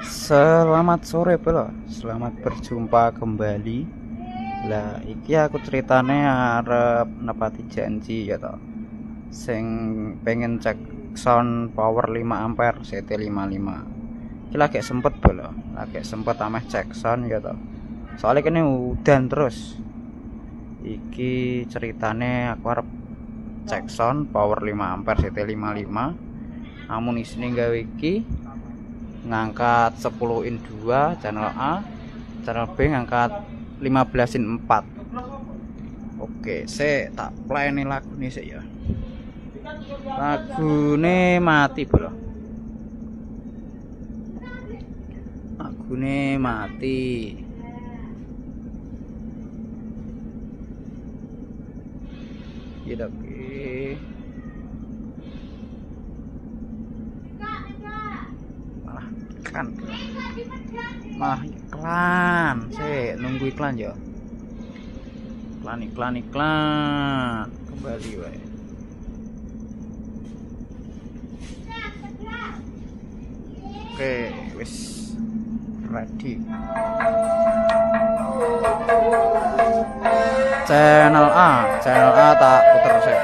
Selamat sore bro, selamat berjumpa kembali. Lah iki aku ceritane arep nepati janji ya toh. Sing pengen cek sound power 5 ampere CT55. Iki lagi sempet bro, lagi sempet ameh cek sound ya toh. Soalnya kene udan terus. Iki ceritane aku arep cek sound power 5 ampere CT55. Namun isine gawe iki ngangkat 10 in 2 channel A, channel B ngangkat 15 in 4. Oke, saya tak play nih lagu nih sih ya. Lagu nih mati bro. Lagu nih mati. Gitu oke. Iklan saya nunggu iklan ya, iklan kembali wae. Oke wis ready. Channel A tak puter sih.